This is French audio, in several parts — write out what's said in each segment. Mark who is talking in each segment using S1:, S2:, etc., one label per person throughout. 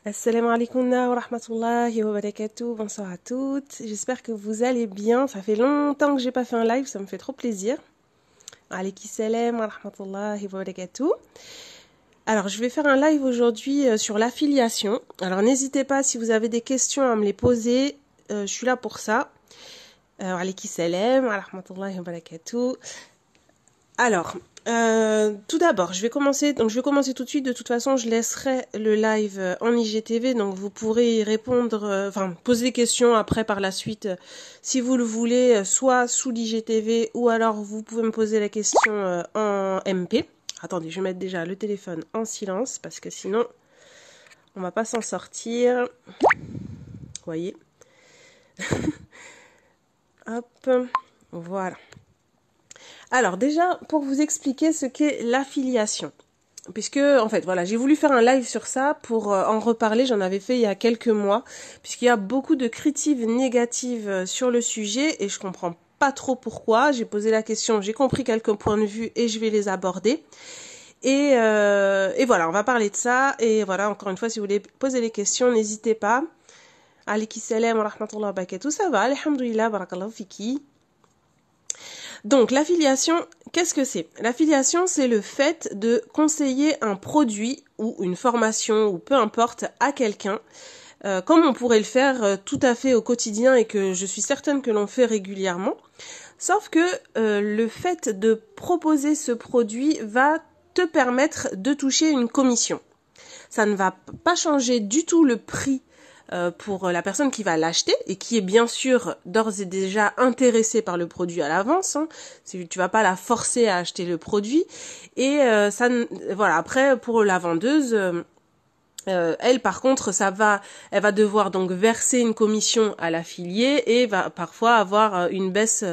S1: Assalamu alaikum wa rahmatullahi wa barakatuh. Bonsoir à toutes. J'espère que vous allez bien. Ça fait longtemps que j'ai pas fait un live, ça me fait trop plaisir. Alaykum salam wa rahmatullahi wa barakatuh. Alors, je vais faire un live aujourd'hui sur l'affiliation. Alors, n'hésitez pas si vous avez des questions à me les poser. Je suis là pour ça. Alaykum salam wa rahmatullahi wa barakatuh. Alors, tout d'abord, je vais commencer tout de suite. De toute façon, je laisserai le live en IGTV, donc vous pourrez y répondre, poser des questions après par la suite, si vous le voulez, soit sous l'IGTV ou alors vous pouvez me poser la question en MP. Attendez, je vais mettre déjà le téléphone en silence parce que sinon, on va pas s'en sortir. Vous voyez. Hop, voilà. Alors déjà, pour vous expliquer ce qu'est l'affiliation, puisque en fait voilà, j'ai voulu faire un live sur ça pour en reparler, j'en avais fait il y a quelques mois, puisqu'il y a beaucoup de critiques négatives sur le sujet et je comprends pas trop pourquoi. J'ai posé la question, j'ai compris quelques points de vue et je vais les aborder. Et voilà, on va parler de ça. Et voilà, encore une fois, si vous voulez poser des questions, n'hésitez pas. Alaykum salam wa rahmatullahi wa barakatuh. Ça va, alhamdoulilah, barakallahu fiki. Donc, l'affiliation, qu'est-ce que c'est? L'affiliation, c'est le fait de conseiller un produit ou une formation ou peu importe à quelqu'un, comme on pourrait le faire tout à fait au quotidien et que je suis certaine que l'on fait régulièrement. Sauf que le fait de proposer ce produit va te permettre de toucher une commission. Ça ne va pas changer du tout le prix pour la personne qui va l'acheter et qui est bien sûr d'ores et déjà intéressée par le produit à l'avance. Hein. Tu vas pas la forcer à acheter le produit. Et voilà. Après, pour la vendeuse, elle, par contre, elle va devoir donc verser une commission à l'affilié et va parfois avoir une baisse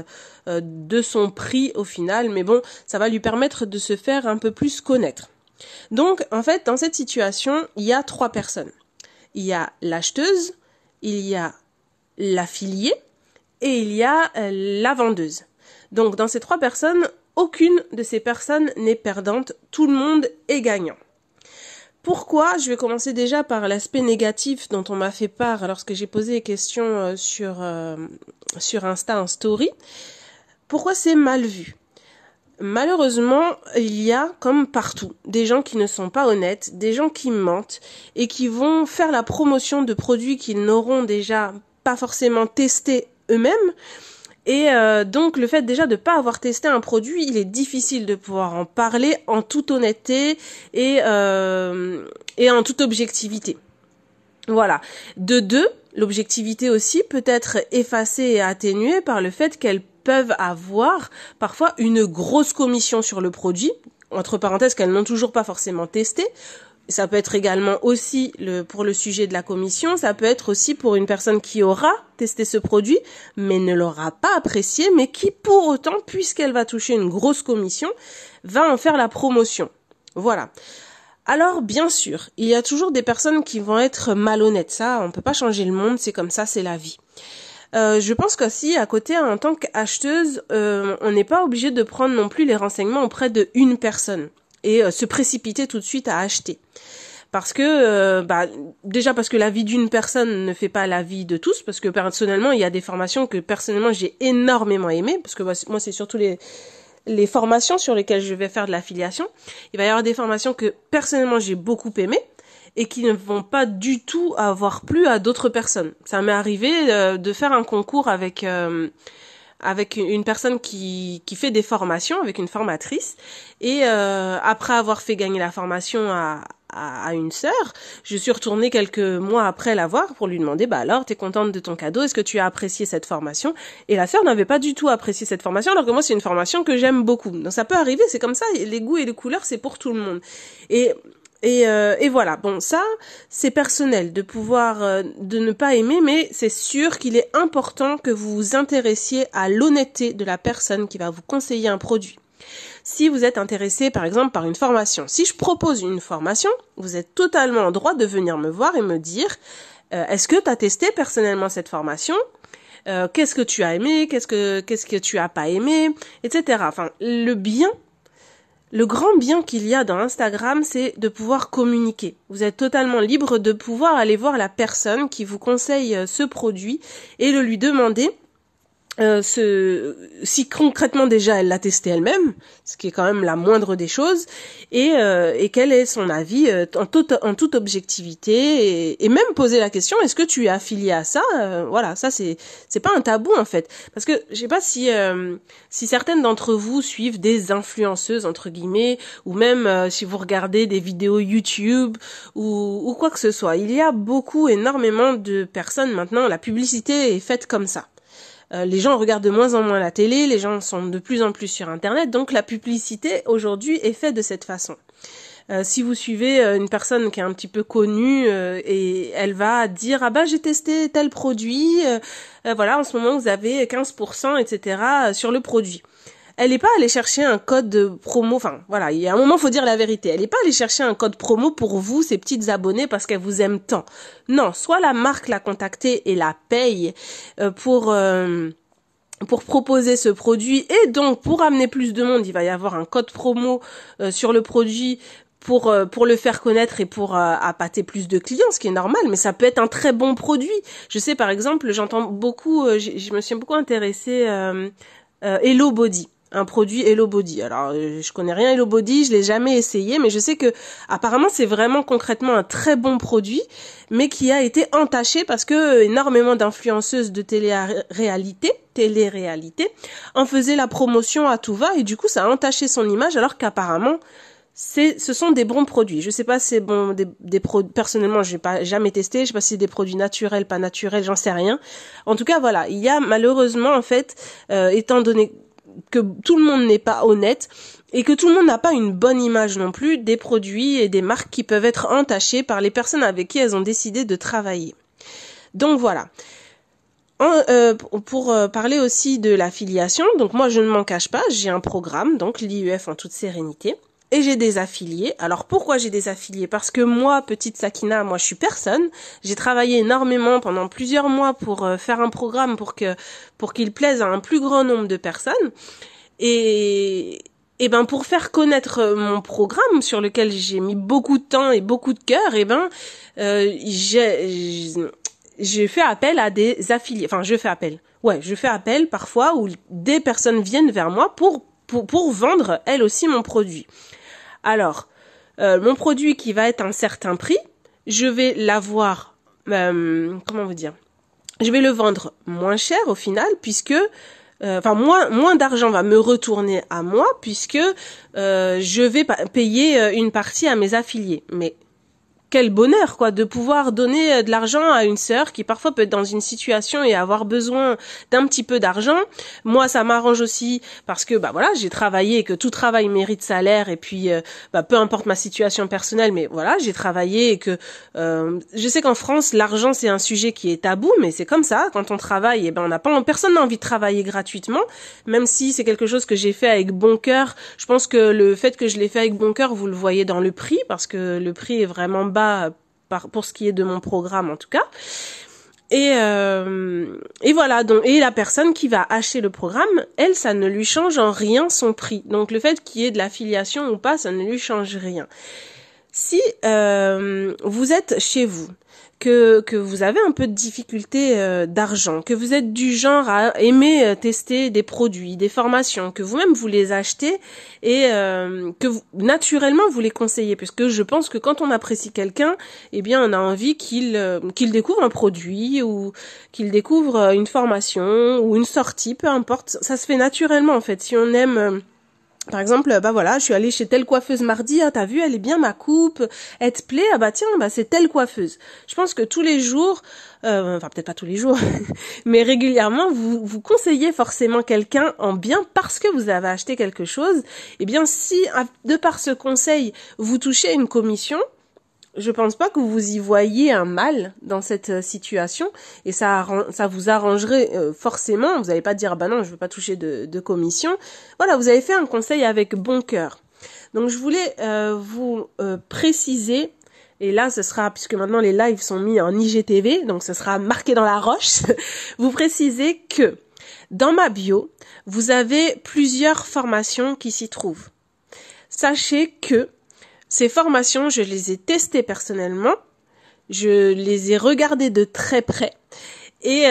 S1: de son prix au final. Mais bon, ça va lui permettre de se faire un peu plus connaître. Donc, en fait, dans cette situation, il y a 3 personnes. Il y a l'acheteuse, il y a l'affilié et il y a la vendeuse. Donc, dans ces 3 personnes, aucune de ces personnes n'est perdante. Tout le monde est gagnant. Pourquoi? Je vais commencer déjà par l'aspect négatif dont on m'a fait part lorsque j'ai posé des questions sur Insta en story. Pourquoi c'est mal vu? Malheureusement, il y a, comme partout, des gens qui ne sont pas honnêtes, des gens qui mentent et qui vont faire la promotion de produits qu'ils n'auront déjà pas forcément testés eux-mêmes. Et donc, le fait déjà de pas avoir testé un produit, il est difficile de pouvoir en parler en toute honnêteté et en toute objectivité. Voilà. De deux, l'objectivité aussi peut être effacée et atténuée par le fait qu'elle peuvent avoir parfois une grosse commission sur le produit, entre parenthèses qu'elles n'ont toujours pas forcément testé. Ça peut être également aussi pour le sujet de la commission, ça peut être aussi pour une personne qui aura testé ce produit, mais ne l'aura pas apprécié, mais qui pour autant, puisqu'elle va toucher une grosse commission, va en faire la promotion. Voilà. Alors, bien sûr, il y a toujours des personnes qui vont être malhonnêtes. Ça, on peut pas changer le monde, c'est comme ça, c'est la vie. Je pense qu'aussi, à côté, en tant qu'acheteuse, on n'est pas obligé de prendre non plus les renseignements auprès de une personne et se précipiter tout de suite à acheter. Parce que, déjà parce que la vie d'une personne ne fait pas la vie de tous, parce que personnellement, il y a des formations que personnellement j'ai énormément aimées, parce que moi, c'est surtout les formations sur lesquelles je vais faire de l'affiliation. Il va y avoir des formations que personnellement j'ai beaucoup aimées, et qui ne vont pas du tout avoir plu à d'autres personnes. Ça m'est arrivé de faire un concours avec une personne qui fait des formations, avec une formatrice, et après avoir fait gagner la formation à une sœur, je suis retournée quelques mois après la voir pour lui demander, alors, t'es contente de ton cadeau, est-ce que tu as apprécié cette formation? Et la sœur n'avait pas du tout apprécié cette formation, alors que moi c'est une formation que j'aime beaucoup. Donc ça peut arriver, c'est comme ça, les goûts et les couleurs c'est pour tout le monde. Et voilà, bon ça c'est personnel de pouvoir de ne pas aimer, mais c'est sûr qu'il est important que vous vous intéressiez à l'honnêteté de la personne qui va vous conseiller un produit. Si vous êtes intéressé par exemple par une formation, si je propose une formation, vous êtes totalement en droit de venir me voir et me dire est-ce que tu as testé personnellement cette formation? Qu'est-ce que tu as aimé? Qu'est-ce que tu as pas aimé? Etc. Enfin, le bien Le grand bien qu'il y a dans Instagram, c'est de pouvoir communiquer. Vous êtes totalement libre de pouvoir aller voir la personne qui vous conseille ce produit et de lui demander si concrètement déjà elle l'a testé elle-même, ce qui est quand même la moindre des choses, et quel est son avis en toute objectivité, et même poser la question, est-ce que tu es affilié à ça? Voilà, ça c'est pas un tabou en fait, parce que je sais pas si certaines d'entre vous suivent des influenceuses entre guillemets, ou même si vous regardez des vidéos YouTube ou quoi que ce soit. Il y a énormément de personnes maintenant, la publicité est faite comme ça. Les gens regardent de moins en moins la télé, les gens sont de plus en plus sur Internet, donc la publicité aujourd'hui est faite de cette façon. Si vous suivez une personne qui est un petit peu connue et elle va dire « Ah bah j'ai testé tel produit, voilà en ce moment vous avez 15%, etc. sur le produit ». Elle n'est pas allée chercher un code de promo, enfin voilà, il y a un moment faut dire la vérité, elle n'est pas allée chercher un code promo pour vous, ces petites abonnées, parce qu'elle vous aime tant. Non, soit la marque l'a contactée et la paye pour proposer ce produit, et donc pour amener plus de monde, il va y avoir un code promo sur le produit pour le faire connaître et pour appâter plus de clients, ce qui est normal, mais ça peut être un très bon produit. Je sais par exemple, j'entends beaucoup, je me suis beaucoup intéressée Hello Body. Un produit Hello Body. Alors, je connais rien Hello Body, je l'ai jamais essayé, mais je sais que apparemment c'est vraiment concrètement un très bon produit, mais qui a été entaché parce que énormément d'influenceuses de télé-réalité en faisaient la promotion à tout va, et du coup ça a entaché son image, alors qu'apparemment ce sont des bons produits. Je sais pas si c'est bon personnellement, je n'ai pas jamais testé, je sais pas si c'est des produits naturels, pas naturels, j'en sais rien. En tout cas, voilà, il y a malheureusement en fait étant donné que tout le monde n'est pas honnête et que tout le monde n'a pas une bonne image non plus des produits et des marques qui peuvent être entachées par les personnes avec qui elles ont décidé de travailler. Donc voilà. Pour parler aussi de l'affiliation, donc moi je ne m'en cache pas, j'ai un programme, donc l'IEF en toute sérénité, et j'ai des affiliés. Alors pourquoi j'ai des affiliés? Parce que moi, petite Sakina, moi je suis personne. J'ai travaillé énormément pendant plusieurs mois pour faire un programme pour qu'il plaise à un plus grand nombre de personnes. Et ben pour faire connaître mon programme sur lequel j'ai mis beaucoup de temps et beaucoup de cœur, j'ai fait appel à des affiliés. Enfin, je fais appel parfois où des personnes viennent vers moi pour vendre elles aussi mon produit. Alors, mon produit qui va être un certain prix, je vais l'avoir, comment vous dire, je vais le vendre moins cher au final, puisque, moins d'argent va me retourner à moi, puisque je vais payer une partie à mes affiliés. Mais quel bonheur, quoi, de pouvoir donner de l'argent à une sœur qui parfois peut être dans une situation et avoir besoin d'un petit peu d'argent. Moi, ça m'arrange aussi parce que, voilà, j'ai travaillé et que tout travail mérite salaire, et puis, peu importe ma situation personnelle, mais voilà, j'ai travaillé et que, je sais qu'en France, l'argent, c'est un sujet qui est tabou, mais c'est comme ça. Quand on travaille, personne n'a envie de travailler gratuitement, même si c'est quelque chose que j'ai fait avec bon cœur. Je pense que le fait que je l'ai fait avec bon cœur, vous le voyez dans le prix, parce que le prix est vraiment bas pour ce qui est de mon programme en tout cas. Et voilà, donc, et la personne qui va acheter le programme, elle, ça ne lui change en rien son prix. Donc le fait qu'il y ait de l'affiliation ou pas, ça ne lui change rien. Si vous êtes chez vous, que vous avez un peu de difficulté d'argent, que vous êtes du genre à aimer tester des produits, des formations, que vous-même vous les achetez et que naturellement vous les conseillez, puisque je pense que quand on apprécie quelqu'un, eh bien on a envie qu'il découvre un produit ou qu'il découvre une formation ou une sortie, peu importe, ça se fait naturellement en fait. Si on aime par exemple, voilà, je suis allée chez telle coiffeuse mardi, t'as vu, elle est bien ma coupe, elle te plaît, tiens, c'est telle coiffeuse. Je pense que tous les jours, peut-être pas tous les jours, mais régulièrement, vous conseillez forcément quelqu'un en bien parce que vous avez acheté quelque chose. Eh bien, si, de par ce conseil, vous touchez une commission, je pense pas que vous y voyez un mal dans cette situation, et ça vous arrangerait forcément. Vous n'allez pas dire non, je veux pas toucher de commission. Voilà, vous avez fait un conseil avec bon cœur. Donc je voulais vous préciser, et là ce sera, puisque maintenant les lives sont mis en IGTV, donc ce sera marqué dans la roche, vous précisez que dans ma bio, vous avez plusieurs formations qui s'y trouvent. sachez que ces formations, je les ai testées personnellement, je les ai regardées de très près. Et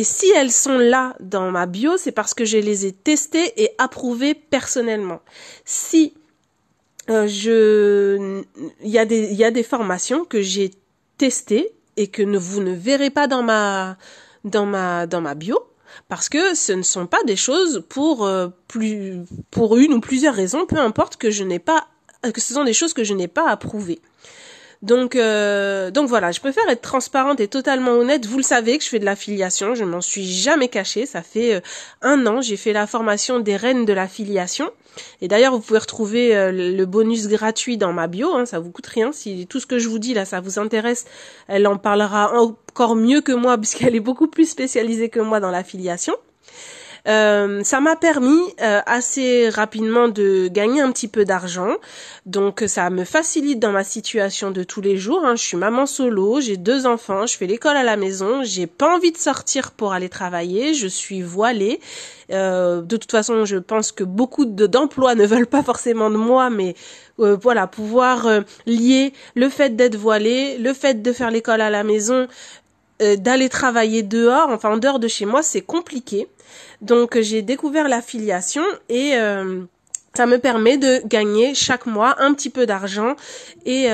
S1: si elles sont là dans ma bio, c'est parce que je les ai testées et approuvées personnellement. Si il y a des formations que j'ai testées et que vous ne verrez pas dans ma bio, parce que ce ne sont pas des choses pour une ou plusieurs raisons, peu importe que ce sont des choses que je n'ai pas approuvées. Donc voilà, je préfère être transparente et totalement honnête. Vous le savez que je fais de l'affiliation, je m'en suis jamais cachée. Ça fait 1 an, j'ai fait la formation des reines de l'affiliation. Et d'ailleurs, vous pouvez retrouver le bonus gratuit dans ma bio, hein, ça vous coûte rien. Si tout ce que je vous dis là, ça vous intéresse, elle en parlera encore mieux que moi puisqu'elle est beaucoup plus spécialisée que moi dans l'affiliation. Ça m'a permis assez rapidement de gagner un petit peu d'argent, donc ça me facilite dans ma situation de tous les jours, hein. Je suis maman solo, j'ai 2 enfants, je fais l'école à la maison, j'ai pas envie de sortir pour aller travailler, je suis voilée. De toute façon, je pense que beaucoup d'emplois ne veulent pas forcément de moi, mais voilà, pouvoir lier le fait d'être voilée, le fait de faire l'école à la maison, d'aller travailler dehors, enfin en dehors de chez moi, c'est compliqué. Donc j'ai découvert l'affiliation et ça me permet de gagner chaque mois un petit peu d'argent et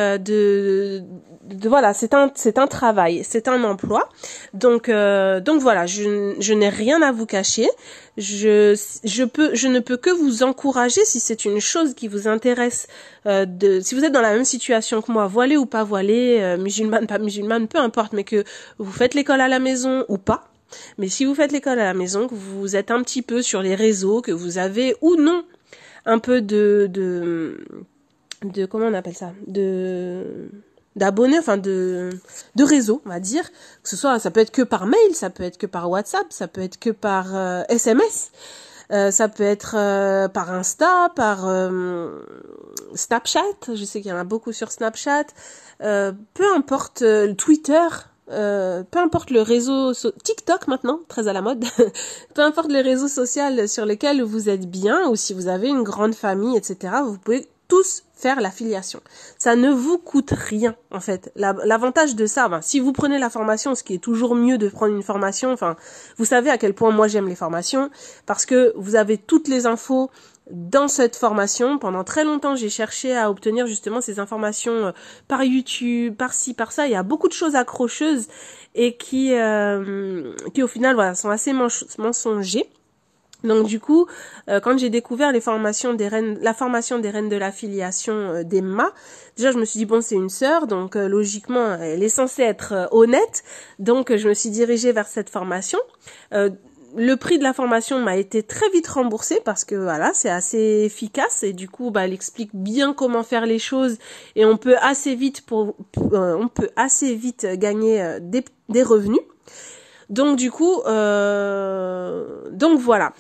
S1: voilà, c'est un travail, c'est un emploi. Donc voilà, je n'ai rien à vous cacher. Je ne peux que vous encourager si c'est une chose qui vous intéresse, si vous êtes dans la même situation que moi, voilée ou pas voilée, musulmane, pas musulmane, peu importe, mais que vous faites l'école à la maison ou pas. Mais si vous faites l'école à la maison, que vous êtes un petit peu sur les réseaux, que vous avez ou non un peu de comment on appelle ça, d'abonnés, enfin de réseau, on va dire, que ce soit, ça peut être que par mail, ça peut être que par WhatsApp, ça peut être que par SMS, ça peut être par Insta, par Snapchat, je sais qu'il y en a beaucoup sur Snapchat, peu importe, Twitter, peu importe le réseau, TikTok maintenant, très à la mode, peu importe le réseau social sur lequel vous êtes bien, ou si vous avez une grande famille, etc., vous pouvez tous faire l'affiliation. Ça ne vous coûte rien, en fait. L'avantage de ça, si vous prenez la formation, ce qui est toujours mieux de prendre une formation, vous savez à quel point moi j'aime les formations, parce que vous avez toutes les infos dans cette formation. Pendant très longtemps, j'ai cherché à obtenir justement ces informations par YouTube, par-ci, par-ça. Il y a beaucoup de choses accrocheuses et qui au final, voilà, sont assez mensongers. Donc du coup, quand j'ai découvert la formation des reines de l'affiliation d'Emma, déjà je me suis dit bon, c'est une sœur, donc logiquement elle est censée être honnête, donc je me suis dirigée vers cette formation. Le prix de la formation m'a été très vite remboursé parce que voilà, c'est assez efficace et du coup elle explique bien comment faire les choses et on peut assez vite gagner des revenus. Donc du coup, donc voilà.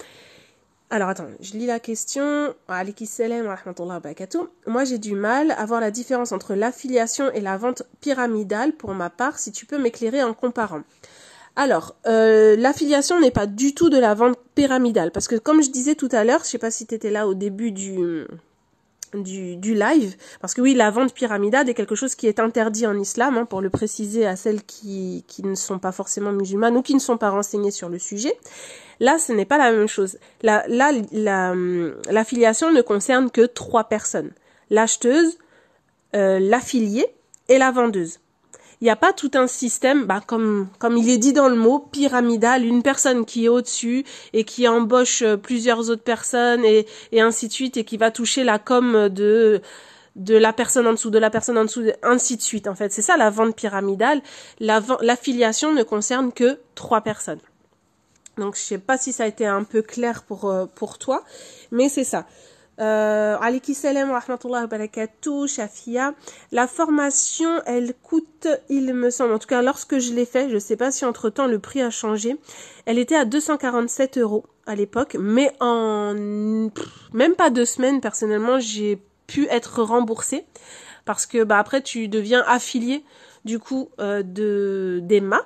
S1: Alors attends, je lis la question. Alaykoum salam wa rahmatullahi wa barakatuh. Moi j'ai du mal à voir la différence entre l'affiliation et la vente pyramidale pour ma part, si tu peux m'éclairer en comparant. Alors, l'affiliation n'est pas du tout de la vente pyramidale parce que comme je disais tout à l'heure, je sais pas si tu étais là au début du live, parce que oui, la vente pyramidale est quelque chose qui est interdit en islam, hein, pour le préciser à celles qui ne sont pas forcément musulmanes ou qui ne sont pas renseignées sur le sujet. Là, ce n'est pas la même chose. L'affiliation ne concerne que 3 personnes. L'acheteuse, l'affiliée et la vendeuse. Il n'y a pas tout un système, comme il est dit dans le mot, pyramidal, une personne qui est au-dessus et qui embauche plusieurs autres personnes et ainsi de suite et qui va toucher la com de la personne en dessous, de la personne en dessous, ainsi de suite. En fait, c'est ça la vente pyramidale. L'affiliation ne concerne que 3 personnes. Donc, je sais pas si ça a été un peu clair pour toi, mais c'est ça. Alaykoum salam wa rahmatullahi wa barakatuh, Shafia. La formation, elle coûte, il me semble, en tout cas lorsque je l'ai fait, je sais pas si entre temps le prix a changé, elle était à 247 € à l'époque, mais en même pas 2 semaines, personnellement, j'ai pu être remboursée parce que après tu deviens affilié du coup d'Emma.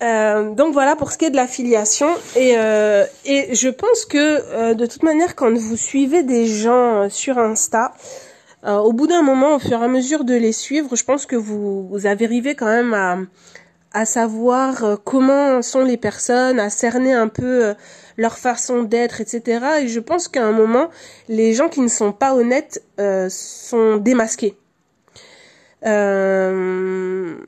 S1: Donc voilà pour ce qui est de l'affiliation et je pense que de toute manière quand vous suivez des gens sur Insta, au bout d'un moment, au fur et à mesure de les suivre, je pense que vous arrivez quand même à savoir comment sont les personnes, à cerner un peu leur façon d'être, etc. Et je pense qu'à un moment, les gens qui ne sont pas honnêtes sont démasqués. Je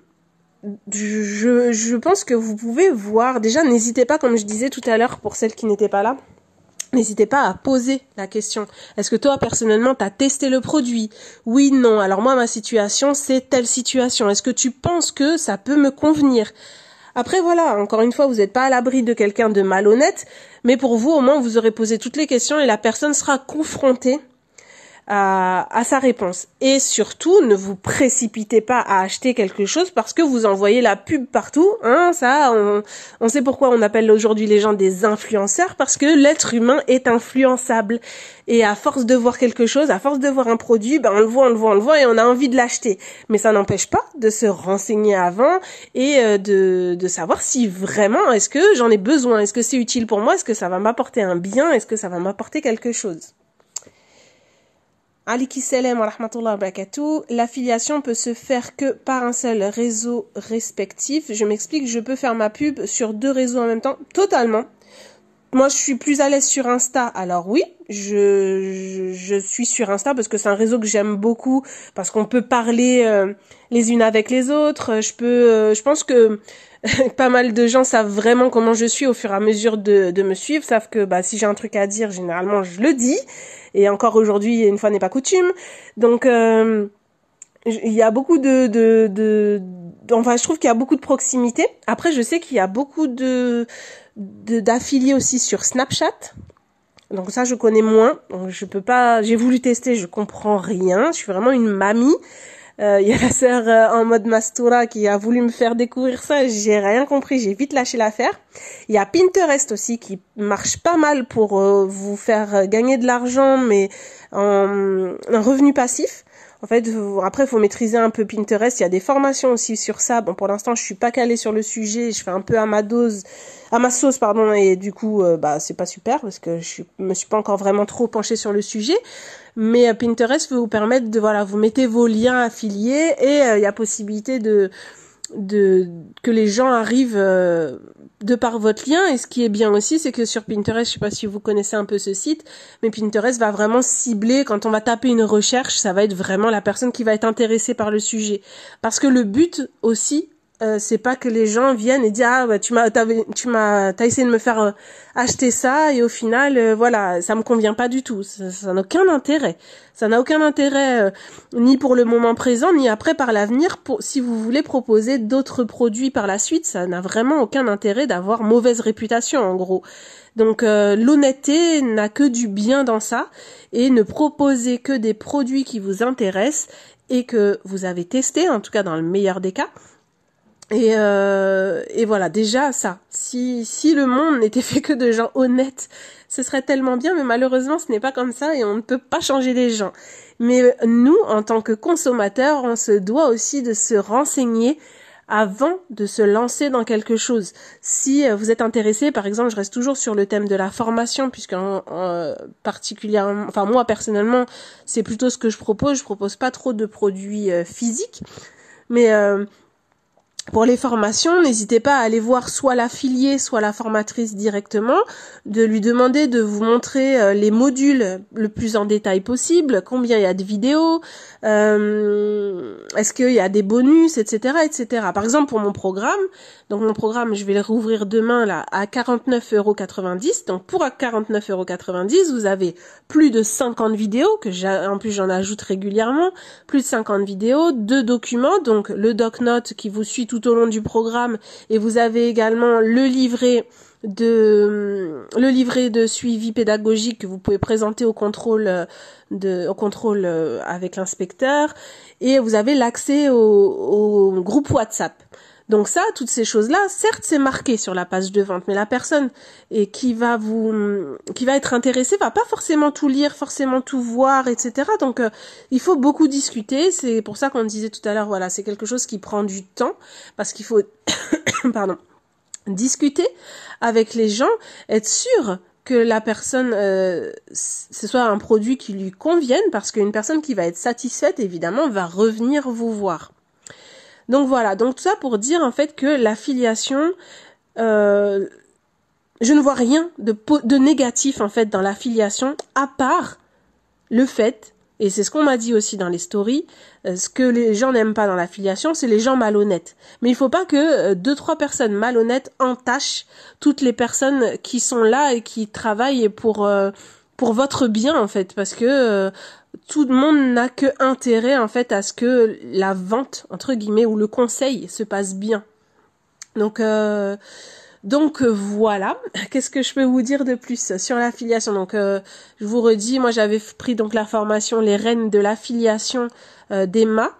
S1: pense que vous pouvez voir, déjà n'hésitez pas, comme je disais tout à l'heure pour celles qui n'étaient pas là, n'hésitez pas à poser la question. Est-ce que toi, personnellement, t'as testé le produit? Oui, non. Alors moi, ma situation, c'est telle situation. Est-ce que tu penses que ça peut me convenir? Après, voilà, encore une fois, vous n'êtes pas à l'abri de quelqu'un de malhonnête, mais pour vous, au moins, vous aurez posé toutes les questions et la personne sera confrontée à sa réponse. Et surtout, ne vous précipitez pas à acheter quelque chose parce que vous envoyez la pub partout. Hein, ça, on sait pourquoi on appelle aujourd'hui les gens des influenceurs, parce que l'être humain est influençable. Et à force de voir quelque chose, à force de voir un produit, ben on le voit et on a envie de l'acheter. Mais ça n'empêche pas de se renseigner avant et de savoir si vraiment, est-ce que j'en ai besoin, est-ce que c'est utile pour moi, est-ce que ça va m'apporter un bien, est-ce que ça va m'apporter quelque chose. Alaykoum salam wa rahmatullahi wa barakatuh. L'affiliation peut se faire que par un seul réseau respectif. Je m'explique, je peux faire ma pub sur 2 réseaux en même temps, totalement. Moi, je suis plus à l'aise sur Insta. Alors oui, je suis sur Insta parce que c'est un réseau que j'aime beaucoup, parce qu'on peut parler les unes avec les autres. Je pense que pas mal de gens savent vraiment comment je suis au fur et à mesure de me suivre, savent que si j'ai un truc à dire, généralement je le dis. Et encore aujourd'hui, une fois n'est pas coutume. Donc il y a beaucoup enfin je trouve qu'il y a beaucoup de proximité. Après je sais qu'il y a beaucoup d'affiliés aussi sur Snapchat. Donc ça je connais moins. Donc je peux pas, j'ai voulu tester, je comprends rien. Je suis vraiment une mamie. Il y a la sœur en mode Mastoura qui a voulu me faire découvrir ça, j'ai rien compris, j'ai vite lâché l'affaire. Il y a Pinterest aussi qui marche pas mal pour vous faire gagner de l'argent, mais en un revenu passif. En fait, après, il faut maîtriser un peu Pinterest. Il y a des formations aussi sur ça. Bon, pour l'instant, je suis pas calée sur le sujet. Je fais un peu à ma sauce, pardon. Et du coup, c'est pas super parce que je me suis pas encore vraiment trop penchée sur le sujet. Mais Pinterest peut vous permettre de, voilà, vous mettez vos liens affiliés et il y a possibilité que les gens arrivent de par votre lien. Et ce qui est bien aussi, c'est que sur Pinterest, je sais pas si vous connaissez un peu ce site, mais Pinterest va vraiment cibler, quand on va taper une recherche, ça va être vraiment la personne qui va être intéressée par le sujet. Parce que le but aussi, c'est pas que les gens viennent et disent t'as essayé de me faire acheter ça et au final voilà, ça me convient pas du tout. Ça n'a aucun intérêt. Ça n'a aucun intérêt ni pour le moment présent ni après par l'avenir. Si vous voulez proposer d'autres produits par la suite, ça n'a vraiment aucun intérêt d'avoir mauvaise réputation en gros. Donc l'honnêteté n'a que du bien dans ça et ne proposez que des produits qui vous intéressent et que vous avez testé, en tout cas dans le meilleur des cas. Et voilà, déjà ça. Si le monde n'était fait que de gens honnêtes, ce serait tellement bien, mais malheureusement ce n'est pas comme ça et on ne peut pas changer les gens. Mais nous, en tant que consommateurs, on se doit aussi de se renseigner avant de se lancer dans quelque chose. Si vous êtes intéressé, par exemple, je reste toujours sur le thème de la formation, puisque particulièrement, enfin moi personnellement, c'est plutôt ce que je propose pas trop de produits physiques, mais pour les formations, n'hésitez pas à aller voir soit l'affilié, soit la formatrice directement, de lui demander de vous montrer les modules le plus en détail possible, combien il y a de vidéos, est-ce qu'il y a des bonus, etc., etc. Par exemple, pour mon programme, je vais le rouvrir demain là à 49,90 €. Donc pour 49,90 €, vous avez plus de 50 vidéos, en plus j'en ajoute régulièrement, plus de 50 vidéos, 2 documents, donc le doc-note qui vous suit tout au long du programme, et vous avez également le livret de suivi pédagogique que vous pouvez présenter au contrôle avec l'inspecteur, et vous avez l'accès au groupe WhatsApp. Donc ça, toutes ces choses-là, certes, c'est marqué sur la page de vente, mais la personne qui va être intéressée va pas forcément tout lire, forcément tout voir, etc. Donc, il faut beaucoup discuter. C'est pour ça qu'on disait tout à l'heure, voilà, c'est quelque chose qui prend du temps, parce qu'il faut, pardon, discuter avec les gens, être sûr que la personne, ce soit un produit qui lui convienne, parce qu'une personne qui va être satisfaite, évidemment, va revenir vous voir. Donc voilà, donc tout ça pour dire en fait que l'affiliation, je ne vois rien de négatif en fait dans l'affiliation, à part le fait, et c'est ce qu'on m'a dit aussi dans les stories, ce que les gens n'aiment pas dans l'affiliation, c'est les gens malhonnêtes. Mais il faut pas que 2-3 personnes malhonnêtes entachent toutes les personnes qui sont là et qui travaillent pour votre bien en fait, parce que tout le monde n'a que intérêt en fait à ce que la vente entre guillemets ou le conseil se passe bien. Donc voilà, qu'est-ce que je peux vous dire de plus sur l'affiliation? Donc je vous redis, moi j'avais pris donc la formation Les Reines de l'affiliation d'Emma,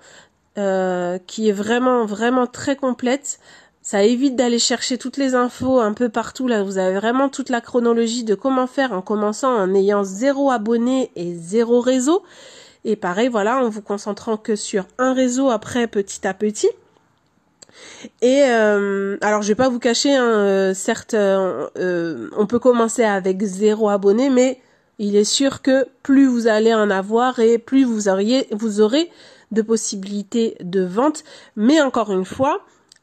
S1: qui est vraiment vraiment très complète. Ça évite d'aller chercher toutes les infos un peu partout. Là, vous avez vraiment toute la chronologie de comment faire en commençant en ayant 0 abonné et 0 réseau. Et pareil, voilà, en vous concentrant que sur un réseau après petit à petit. Et alors je vais pas vous cacher, hein, certes on peut commencer avec 0 abonné, mais il est sûr que plus vous allez en avoir et plus vous aurez de possibilités de vente. Mais encore une fois,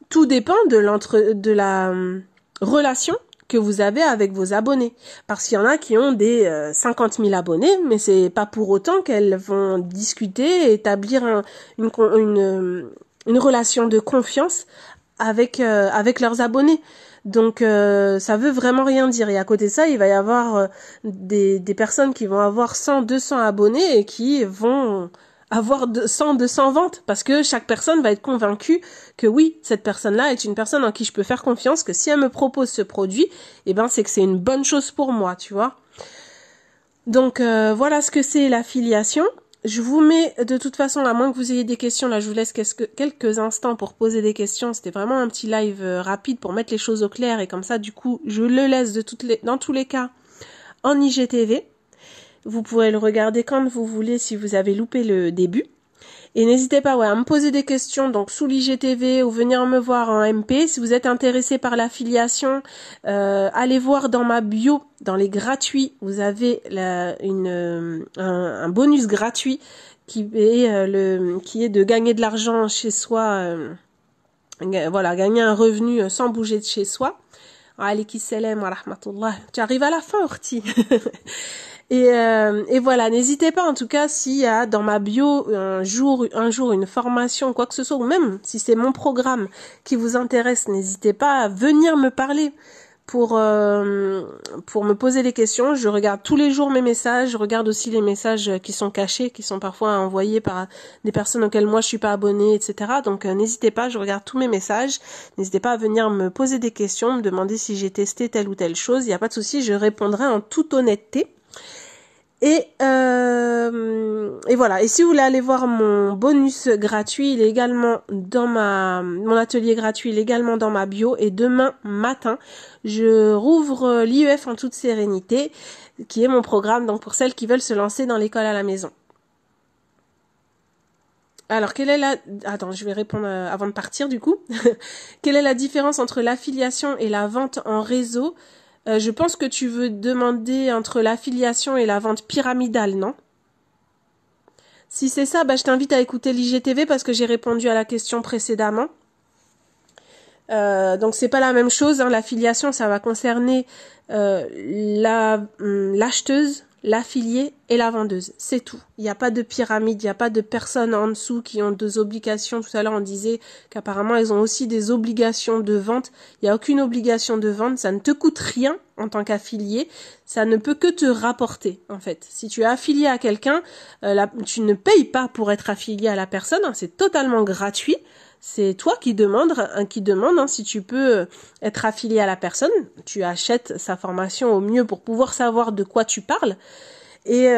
S1: tout dépend de la relation que vous avez avec vos abonnés. Parce qu'il y en a qui ont des 50 000 abonnés, mais c'est pas pour autant qu'elles vont discuter et établir une relation de confiance avec leurs abonnés. Donc ça veut vraiment rien dire. Et à côté de ça, il va y avoir des personnes qui vont avoir 100, 200 abonnés et qui vont avoir 100, 200 ventes, parce que chaque personne va être convaincue que oui, cette personne-là est une personne en qui je peux faire confiance, que si elle me propose ce produit, eh ben c'est que c'est une bonne chose pour moi, tu vois. Donc voilà ce que c'est l'affiliation. Je vous mets de toute façon, à moins que vous ayez des questions, là je vous laisse quelques instants pour poser des questions. C'était vraiment un petit live rapide pour mettre les choses au clair, et comme ça du coup je le laisse dans tous les cas en IGTV. Vous pourrez le regarder quand vous voulez si vous avez loupé le début. Et n'hésitez pas à me poser des questions donc sous l'IGTV ou venir me voir en MP. Si vous êtes intéressé par l'affiliation, allez voir dans ma bio, dans les gratuits, vous avez un bonus gratuit qui est de gagner de l'argent chez soi, voilà, gagner un revenu sans bouger de chez soi. Alaykoum salam wa rahmatullah. Tu arrives à la fin, Orti. Et voilà, n'hésitez pas en tout cas s'il y a dans ma bio un jour une formation, quoi que ce soit, ou même si c'est mon programme qui vous intéresse, n'hésitez pas à venir me parler pour me poser des questions. Je regarde tous les jours mes messages, je regarde aussi les messages qui sont cachés, qui sont parfois envoyés par des personnes auxquelles moi je suis pas abonnée, etc. Donc n'hésitez pas, je regarde tous mes messages. N'hésitez pas à venir me poser des questions, me demander si j'ai testé telle ou telle chose. Il n'y a pas de souci, je répondrai en toute honnêteté. Et voilà. Et si vous voulez aller voir mon bonus gratuit, il est également dans mon atelier gratuit, il est également dans ma bio. Et demain matin, je rouvre l'IEF en toute sérénité, qui est mon programme, donc pour celles qui veulent se lancer dans l'école à la maison. Alors, attends, je vais répondre avant de partir du coup. Quelle est la différence entre l'affiliation et la vente en réseau? Je pense que tu veux demander entre l'affiliation et la vente pyramidale, non? Si c'est ça, je t'invite à écouter l'IGTV parce que j'ai répondu à la question précédemment. Donc c'est pas la même chose, hein. L'affiliation, ça va concerner l'acheteuse, l'affiliée et la vendeuse. C'est tout. Il n'y a pas de pyramide, il n'y a pas de personnes en dessous qui ont des obligations. Tout à l'heure, on disait qu'apparemment, elles ont aussi des obligations de vente. Il n'y a aucune obligation de vente. Ça ne te coûte rien en tant qu'affilié. Ça ne peut que te rapporter, en fait. Si tu es affilié à quelqu'un, tu ne payes pas pour être affilié à la personne. Hein. C'est totalement gratuit. C'est toi qui demande si tu peux être affilié à la personne. Tu achètes sa formation au mieux pour pouvoir savoir de quoi tu parles. Et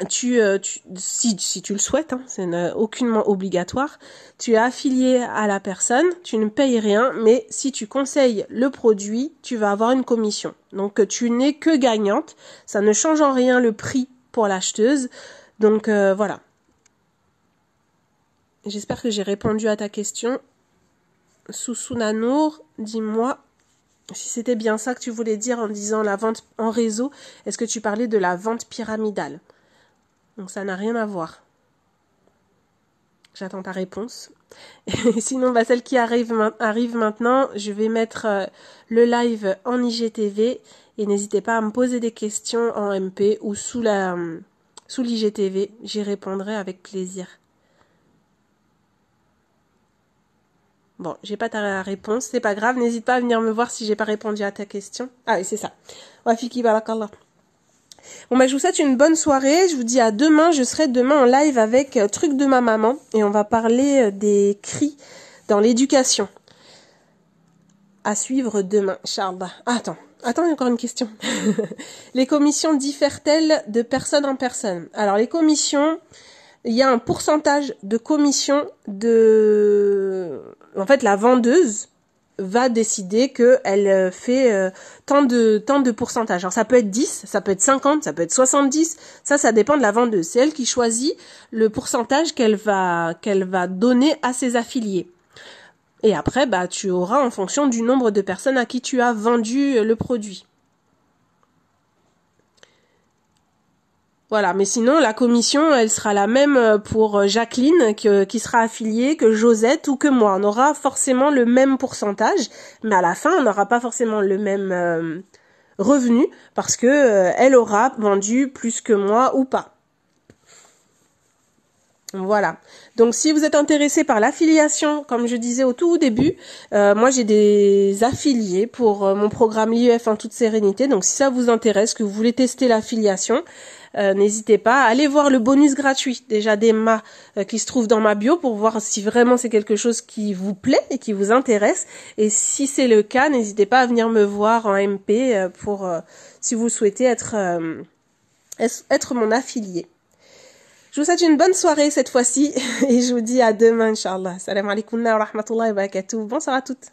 S1: si tu le souhaites, hein, c'est aucunement obligatoire, tu es affilié à la personne, tu ne payes rien, mais si tu conseilles le produit, tu vas avoir une commission. Donc tu n'es que gagnante, ça ne change en rien le prix pour l'acheteuse. Donc voilà. J'espère que j'ai répondu à ta question. Sousouna Nour, dis-moi si c'était bien ça que tu voulais dire en disant la vente en réseau. Est-ce que tu parlais de la vente pyramidale? Donc ça n'a rien à voir. J'attends ta réponse. Sinon, celle qui arrive maintenant, je vais mettre le live en IGTV et n'hésitez pas à me poser des questions en MP ou sous l'IGTV. J'y répondrai avec plaisir. Bon, j'ai pas ta réponse, c'est pas grave, n'hésite pas à venir me voir si j'ai pas répondu à ta question. Ah oui, c'est ça. Wafiki barakallah. Bon, je vous souhaite une bonne soirée. Je vous dis à demain. Je serai demain en live avec Truc de ma maman. Et on va parler des cris dans l'éducation. À suivre demain, Inch'Allah. Ah, attends, il y a encore une question. Les commissions diffèrent-elles de personne en personne? Alors, les commissions, il y a un pourcentage de commission En fait, la vendeuse va décider qu'elle fait tant de pourcentage. Alors ça peut être 10, ça peut être 50, ça peut être 70, ça dépend de la vendeuse. C'est elle qui choisit le pourcentage qu'elle va donner à ses affiliés. Et après, tu auras en fonction du nombre de personnes à qui tu as vendu le produit. Voilà, mais sinon, la commission, elle sera la même pour Jacqueline, qui sera affiliée, que Josette ou que moi. On aura forcément le même pourcentage, mais à la fin, on n'aura pas forcément le même revenu, parce que elle aura vendu plus que moi ou pas. Voilà. Donc, si vous êtes intéressé par l'affiliation, comme je disais au tout début, moi j'ai des affiliés pour mon programme l'IEF en toute sérénité. Donc, si ça vous intéresse, que vous voulez tester l'affiliation, n'hésitez pas à aller voir le bonus gratuit déjà d'Emma qui se trouve dans ma bio pour voir si vraiment c'est quelque chose qui vous plaît et qui vous intéresse. Et si c'est le cas, n'hésitez pas à venir me voir en MP pour si vous souhaitez être mon affilié. Je vous souhaite une bonne soirée cette fois-ci et je vous dis à demain, Inch'Allah. Salam alaikum wa rahmatullahi wa barakatuh. Bonsoir à toutes.